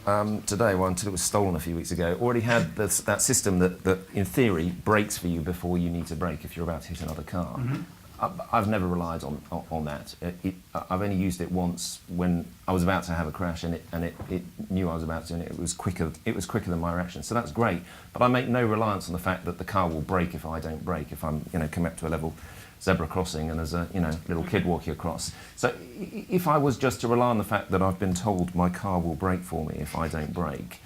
today, well, until it was stolen a few weeks ago, already had that system that in theory brakes for you before you need to brake if you're about to hit another car. Mm-hmm. I've never relied on that. I've only used it once when I was about to have a crash, and it knew I was about to, and it was quicker than my reaction. So that's great. But I make no reliance on the fact that the car will brake if I don't brake. If I'm come up to a level zebra crossing and there's a little kid walking across. So if I was just to rely on the fact that I've been told my car will brake for me if I don't brake,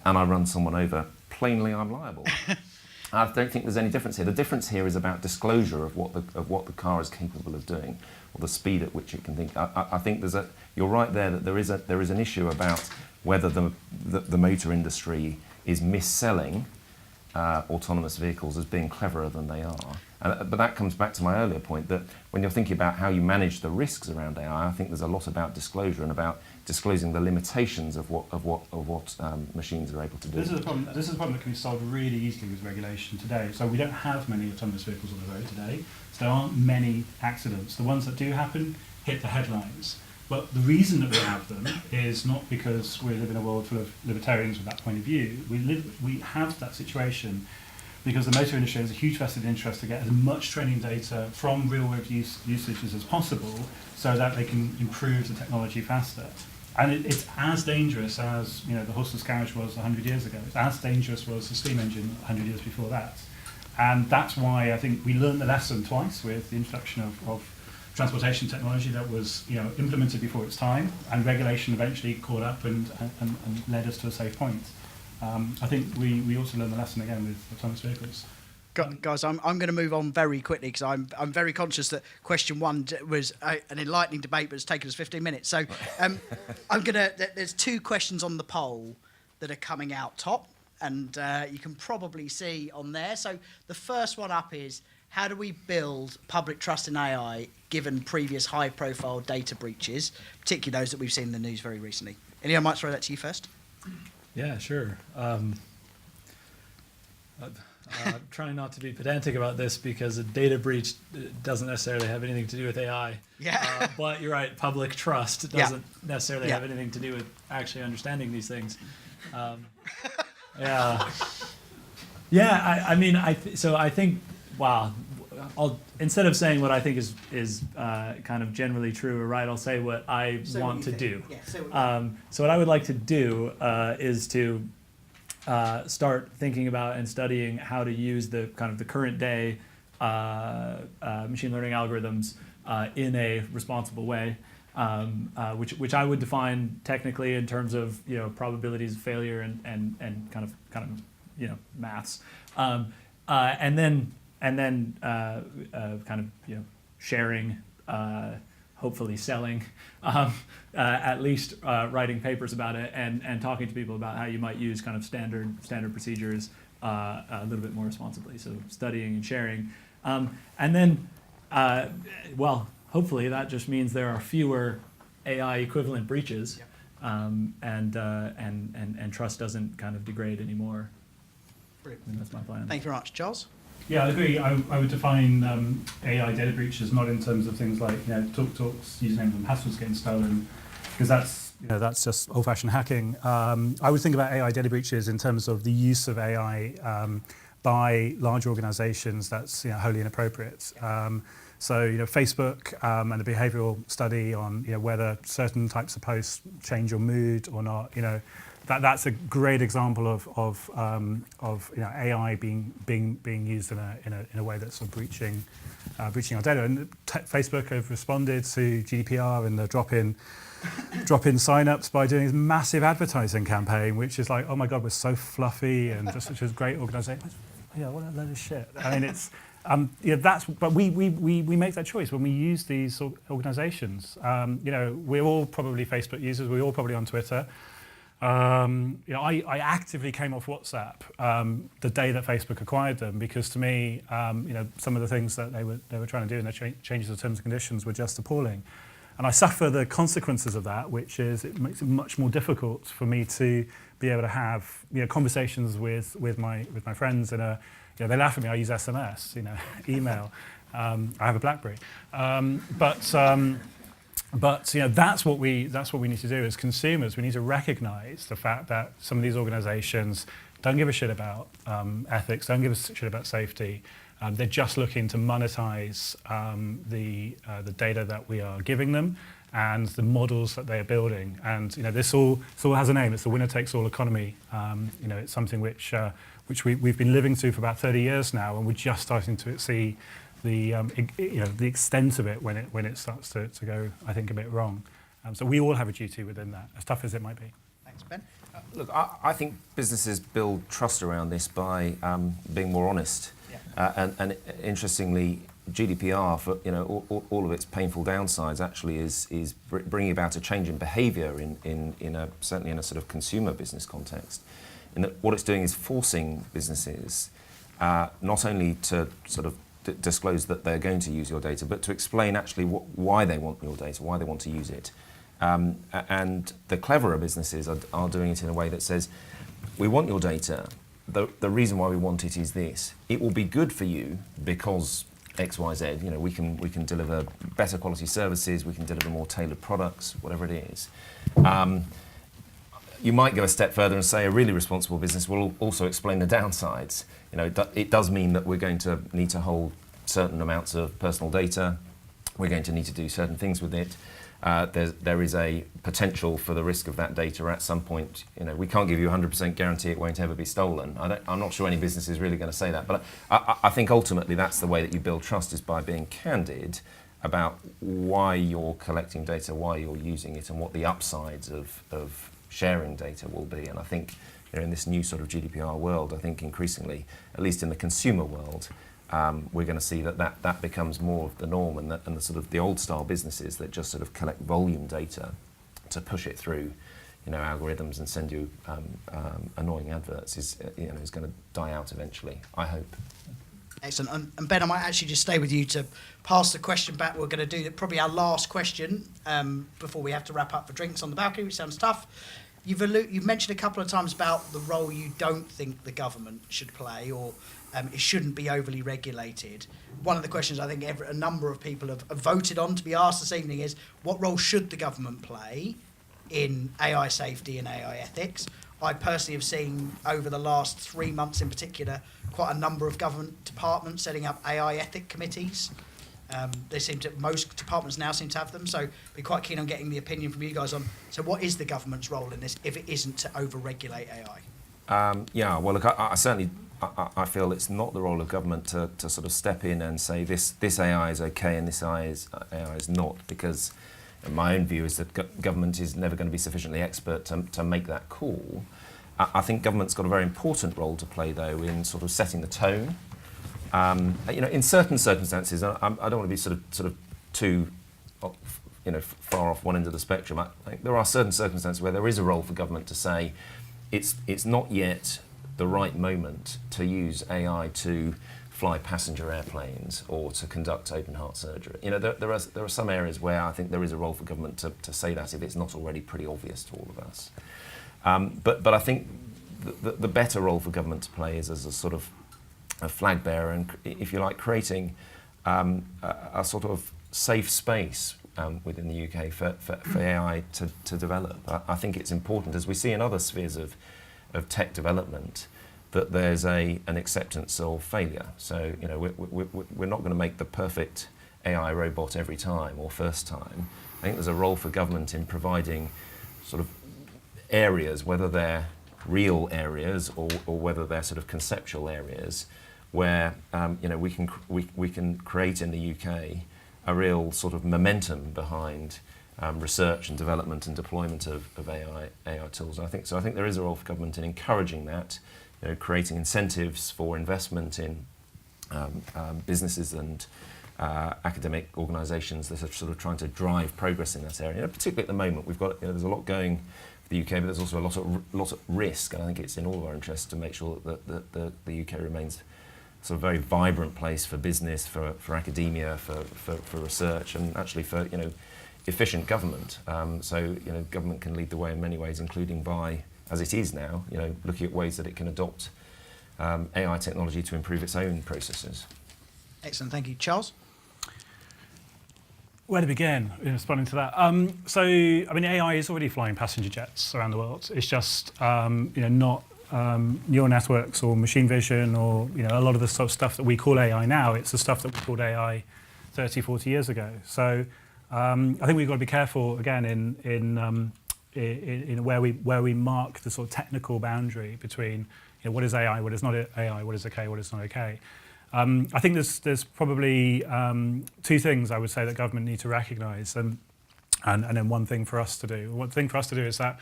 and I run someone over, plainly I'm liable. I don't think there's any difference here. The difference here is about disclosure of what the car is capable of doing, or the speed at which it can think. I think you're right there that there is an issue about whether the motor industry is mis-selling autonomous vehicles as being cleverer than they are. But that comes back to my earlier point that when you're thinking about how you manage the risks around AI, I think there's a lot about disclosure and about disclosing the limitations of what machines are able to do. This is a problem that can be solved really easily with regulation today. So we don't have many autonomous vehicles on the road today. So there aren't many accidents. The ones that do happen hit the headlines. But the reason that we have them is not because we live in a world full of libertarians with that point of view. We have that situation because the motor industry has a huge vested interest to get as much training data from real-world usages as possible so that they can improve the technology faster. And it's as dangerous as the horseless carriage was 100 years ago. It's as dangerous was the steam engine 100 years before that. And that's why I think we learned the lesson twice with the introduction of transportation technology that was implemented before its time, and regulation eventually caught up and led us to a safe point. I think we also learned the lesson again with autonomous vehicles. Guys, I'm going to move on very quickly because I'm very conscious that question one was an enlightening debate, but it's taken us 15 minutes. So there's two questions on the poll that are coming out top, and you can probably see on there. So the first one up is, how do we build public trust in AI given previous high-profile data breaches, particularly those that we've seen in the news very recently? Ilya, I might throw that to you first. Yeah, sure. Trying not to be pedantic about this because a data breach doesn't necessarily have anything to do with AI. Yeah. But you're right, public trust doesn't necessarily have anything to do with actually understanding these things. I think, instead of saying what I think is kind of generally true or right, I'll say what I want to do. Yeah, so what I would like to do is to start thinking about and studying how to use the kind of the current day machine learning algorithms in a responsible way, which I would define technically in terms of probabilities of failure and kind of maths, and then kind of sharing, hopefully selling, at least writing papers about it and talking to people about how you might use kind of standard procedures a little bit more responsibly. So studying and sharing, and then hopefully that just means there are fewer AI equivalent breaches, and trust doesn't kind of degrade anymore. Brilliant. And that's my plan. Thank you very much, Charles. Yeah, I agree. I would define AI data breaches not in terms of things like TalkTalk's usernames and passwords getting stolen, because that's just old-fashioned hacking. I would think about AI data breaches in terms of the use of AI by large organisations that's wholly inappropriate. So Facebook and the behavioural study on whether certain types of posts change your mood or not. that's a great example of AI being used in a way that's sort of breaching our data. And Facebook have responded to GDPR and the drop-in sign-ups by doing this massive advertising campaign, which is like, oh my God, we're so fluffy and just such a great organisation. Yeah, what a load of shit. I mean, it's but we make that choice when we use these organisations. We're all probably Facebook users. We're all probably on Twitter. I actively came off WhatsApp the day that Facebook acquired them, because to me, some of the things that they were trying to do in their changes of terms and conditions were just appalling. And I suffer the consequences of that, which is it makes it much more difficult for me to be able to have conversations with my friends. They laugh at me. I use SMS, email. I have a BlackBerry, but that's what we need to do as consumers. We need to recognise the fact that some of these organisations don't give a shit about ethics, don't give a shit about safety. They're just looking to monetize the data that we are giving them and the models that they are building. And this all has a name. It's the winner-takes-all economy. It's something which we've been living through for about 30 years now, and we're just starting to see the extent of it when it starts to go, I think, a bit wrong. So we all have a duty within that, as tough as it might be. Thanks, Ben. Look, I think businesses build trust around this by being more honest. Yeah. And interestingly, GDPR, for all of its painful downsides, actually is bringing about a change in behaviour certainly in a sort of consumer business context. In that what it's doing is forcing businesses not only to sort of disclose that they're going to use your data, but to explain actually why they want your data, why they want to use it. And the cleverer businesses are doing it in a way that says, we want your data. The reason why we want it is this. It will be good for you because X, Y, Z. We can deliver better quality services. We can deliver more tailored products, whatever it is. You might go a step further and say a really responsible business will also explain the downsides. It does mean that we're going to need to hold certain amounts of personal data. We're going to need to do certain things with it. There is a potential for the risk of that data at some point. We can't give you a 100% guarantee it won't ever be stolen. I'm not sure any business is really going to say that, but I think ultimately that's the way that you build trust, is by being candid about why you're collecting data, why you're using it, and what the upsides of sharing data will be. And I think in this new sort of GDPR world, I think increasingly, at least in the consumer world, we're going to see that becomes more of the norm, and the sort of the old style businesses that just sort of collect volume data to push it through algorithms and send you annoying adverts is going to die out eventually, I hope. Excellent. And Ben, I might actually just stay with you to pass the question back. We're going to do probably our last question before we have to wrap up for drinks on the balcony, which sounds tough. You've mentioned a couple of times about the role you don't think the government should play, or it shouldn't be overly regulated. One of the questions I think a number of people have voted on to be asked this evening is, what role should the government play in AI safety and AI ethics? I personally have seen over the last 3 months in particular quite a number of government departments setting up AI ethic committees. Most departments now seem to have them, so be quite keen on getting the opinion from you guys on, so what is the government's role in this if it isn't to over-regulate AI? Well, look, I certainly I feel it's not the role of government to sort of step in and say this AI is okay and this AI is not, because my own view is that government is never going to be sufficiently expert to make that call. I think government's got a very important role to play, though, in sort of setting the tone. In certain circumstances, I don't want to be sort of too, far off one end of the spectrum. I think there are certain circumstances where there is a role for government to say it's not yet the right moment to use AI to fly passenger airplanes or to conduct open heart surgery. There are some areas where I think there is a role for government to say that if it's not already pretty obvious to all of us. But I think the better role for government to play is as a sort of a flag bearer, and if you like, creating a sort of safe space within the UK for AI to develop. I think it's important, as we see in other spheres of tech development, that there's an acceptance of failure. So we're not going to make the perfect AI robot every time or first time. I think there's a role for government in providing sort of areas, whether they're real areas or whether they're sort of conceptual areas, where we can create in the UK a real sort of momentum behind research and development and deployment of AI tools. And I think there is a role for government in encouraging that, creating incentives for investment in businesses and academic organisations that are sort of trying to drive progress in that area. Particularly at the moment, we've got there's a lot going for the UK, but there's also a lot of risk, and I think it's in all of our interests to make sure that the UK remains sort of very vibrant place for business, for academia, for research, and actually for efficient government. So government can lead the way in many ways, including by, as it is now, looking at ways that it can adopt AI technology to improve its own processes. Excellent, thank you. Charles? Where to begin in responding to that? AI is already flying passenger jets around the world. It's just not neural networks or machine vision or a lot of the sort of stuff that we call AI now. It's the stuff that we called AI 30, 40 years ago. So I think we've got to be careful again in where we mark the sort of technical boundary between what is AI, what is not AI, what is okay, what is not okay. I think there's probably two things I would say that government need to recognise, and then one thing for us to do. One thing for us to do is that,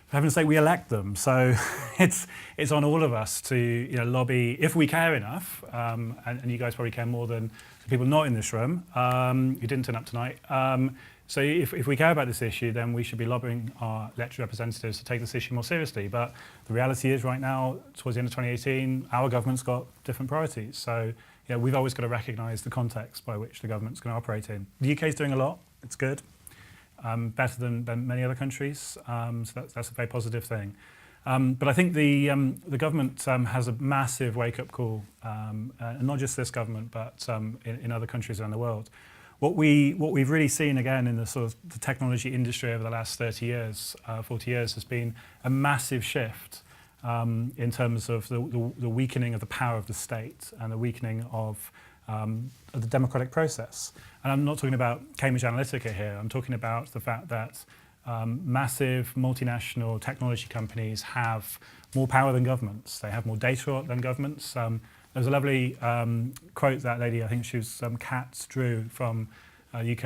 for heaven's sake, we elect them. So it's on all of us to lobby if we care enough, and you guys probably care more than the people not in this room who didn't turn up tonight. So if we care about this issue, then we should be lobbying our elected representatives to take this issue more seriously. But the reality is right now, towards the end of 2018, our government's got different priorities. So we've always got to recognise the context by which the government's going to operate in. The UK's doing a lot. It's good. Better than many other countries. So that's a very positive thing. But I think the government has a massive wake-up call, and not just this government, but in other countries around the world. What we've really seen again in the sort of the technology industry over the last 30 years, 40 years, has been a massive shift in terms of the weakening of the power of the state and the weakening of the democratic process. And I'm not talking about Cambridge Analytica here. I'm talking about the fact that massive multinational technology companies have more power than governments. They have more data than governments. There's a lovely quote that lady, I think she was Kat Drew from UK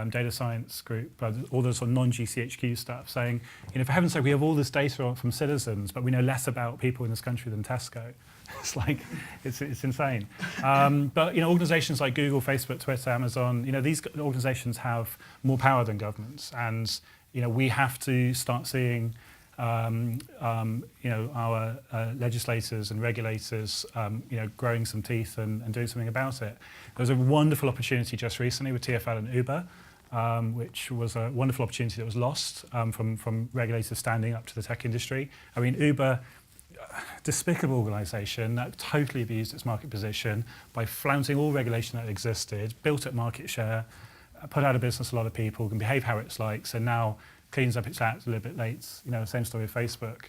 data science group, all the sort of non-GCHQ stuff, saying, for heaven's sake, we have all this data from citizens, but we know less about people in this country than Tesco. It's like, it's insane. But organisations like Google, Facebook, Twitter, Amazon, these organisations have more power than governments, and we have to start seeing our legislators and regulators, growing some teeth and doing something about it. There was a wonderful opportunity just recently with TfL and Uber, which was a wonderful opportunity that was lost from regulators standing up to the tech industry. I mean, Uber, despicable organisation that totally abused its market position by flouting all regulation that existed, built up market share, put out of business a lot of people, can behave how it's likes, and now cleans up its act a little bit late. Same story with Facebook.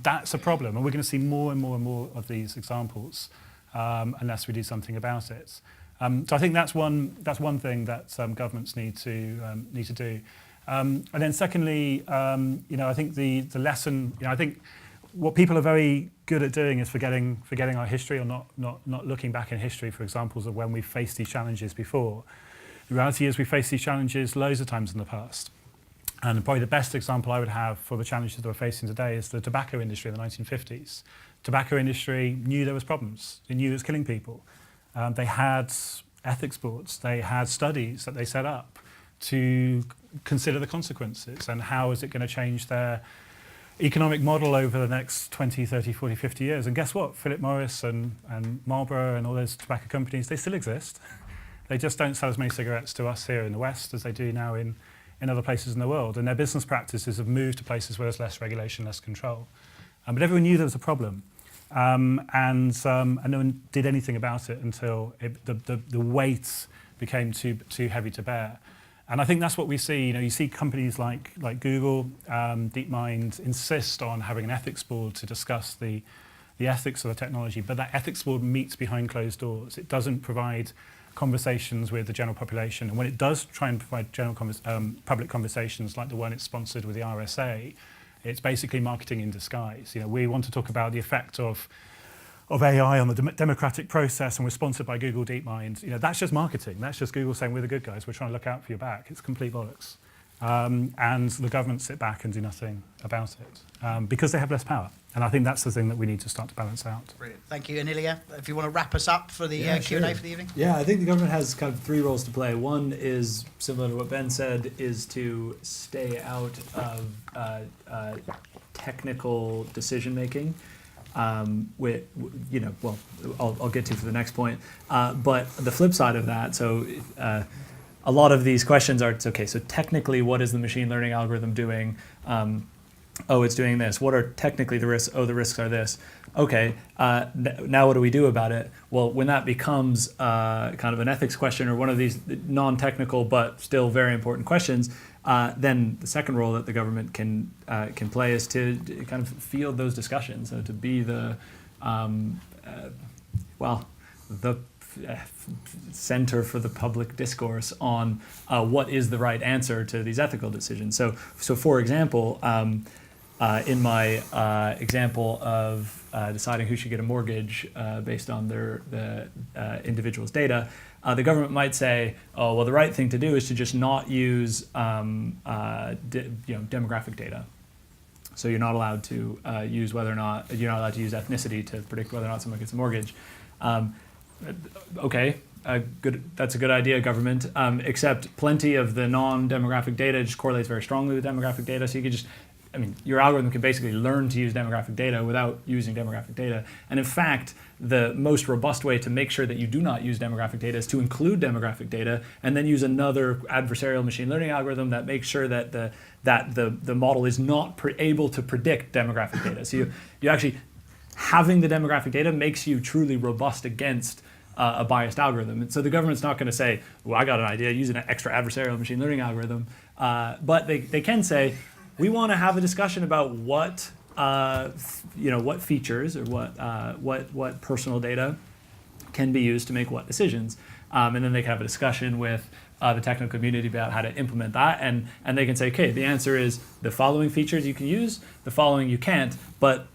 That's a problem, and we're going to see more and more and more of these examples unless we do something about it. So I think that's one thing that governments need to do. And then secondly, I think the lesson. I think what people are very good at doing is forgetting our history, or not looking back in history for examples of when we've faced these challenges before. The reality is we faced these challenges loads of times in the past. And probably the best example I would have for the challenges that we're facing today is the tobacco industry in the 1950s. Tobacco industry knew there was problems. They knew it was killing people. They had ethics boards. They had studies that they set up to consider the consequences and how is it going to change their economic model over the next 20, 30, 40, 50 years. And guess what? Philip Morris and Marlboro and all those tobacco companies, they still exist. They just don't sell as many cigarettes to us here in the West as they do now in other places in the world. And their business practices have moved to places where there's less regulation, less control. But everyone knew there was a problem. And no one did anything about it until the weight became too heavy to bear. And I think that's what we see. You see companies like Google, DeepMind insist on having an ethics board to discuss the ethics of the technology, but that ethics board meets behind closed doors. It doesn't provide conversations with the general population. And when it does try and provide general public conversations like the one it's sponsored with the RSA, It's basically marketing in disguise. We want to talk about the effect of AI on the democratic process, and we're sponsored by Google DeepMind. That's just marketing. That's just Google saying, we're the good guys, we're trying to look out for your back. It's complete bollocks. And the government sit back and do nothing about it because they have less power. And I think that's the thing that we need to start to balance out. Brilliant. Thank you. And Ilya, if you want to wrap us up for the Q&A sure. for the evening. Yeah, I think the government has kind of three roles to play. One is, similar to what Ben said, is to stay out of technical decision-making. I'll get to for the next point. But the flip side of that, so a lot of these questions are, okay, so technically what is the machine learning algorithm doing? It's doing this. What are technically the risks? The risks are this. Okay, now what do we do about it? Well, when that becomes kind of an ethics question or one of these non-technical but still very important questions, then the second role that the government can play is to kind of field those discussions, so to be the center for the public discourse on what is the right answer to these ethical decisions. So for example, in my example of deciding who should get a mortgage based on the individual's data, the government might say, oh, well, the right thing to do is to just not use demographic data. So you're not allowed to use you're not allowed to use ethnicity to predict whether or not someone gets a mortgage. Okay, that's a good idea, government, except plenty of the non-demographic data just correlates very strongly with demographic data, so you could just, your algorithm can basically learn to use demographic data without using demographic data. And in fact, the most robust way to make sure that you do not use demographic data is to include demographic data and then use another adversarial machine learning algorithm that makes sure that the model is not able to predict demographic data. So you actually, having the demographic data makes you truly robust against a biased algorithm. And so the government's not going to say, well, I got an idea, use an extra adversarial machine learning algorithm. But they can say, we want to have a discussion about what features or what personal data can be used to make what decisions. And then they can have a discussion with the technical community about how to implement that. And they can say, okay, the answer is the following features you can use, the following you can't, but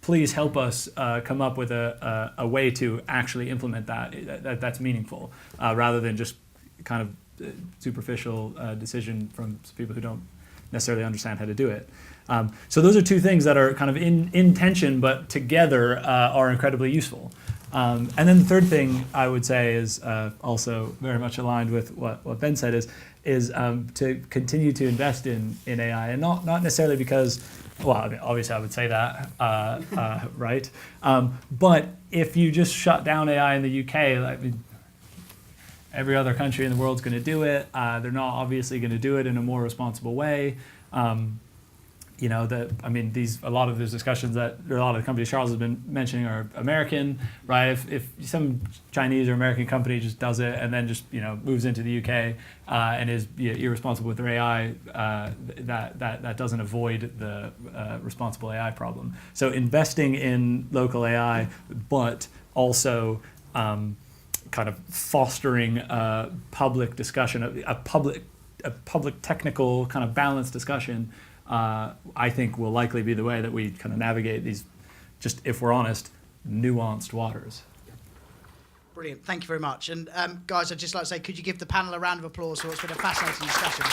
please help us come up with a way to actually implement that's meaningful, rather than just kind of superficial decision from people who don't necessarily understand how to do it. So those are two things that are kind of in tension, but together are incredibly useful. And then the third thing I would say is also very much aligned with what Ben said is to continue to invest in AI, and not necessarily because, well, obviously I would say that, right? But if you just shut down AI in the UK, every other country in the world is going to do it. They're not obviously going to do it in a more responsible way. A lot of those discussions a lot of the companies Charles has been mentioning are American, right? If some Chinese or American company just does it and then just moves into the UK and is irresponsible with their AI, that doesn't avoid the responsible AI problem. So investing in local AI, but also kind of fostering public discussion, a public technical kind of balanced discussion, I think will likely be the way that we kind of navigate these, just if we're honest, nuanced waters. Brilliant. Thank you very much. And guys, I'd just like to say, could you give the panel a round of applause for what's been a fascinating discussion?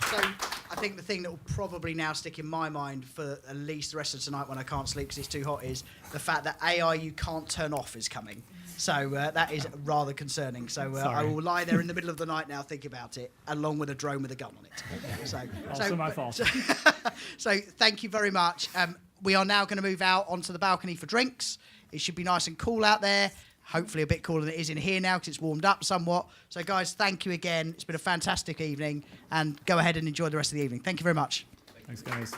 So I think the thing that will probably now stick in my mind for at least the rest of tonight when I can't sleep because it's too hot is the fact that AI you can't turn off is coming. So that is rather concerning. So I will lie there in the middle of the night now thinking about it, along with a drone with a gun on it. Also my fault. So thank you very much. We are now going to move out onto the balcony for drinks. It should be nice and cool out there. Hopefully a bit cooler than it is in here now because it's warmed up somewhat. So guys, thank you again. It's been a fantastic evening, and go ahead and enjoy the rest of the evening. Thank you very much. Thanks, guys.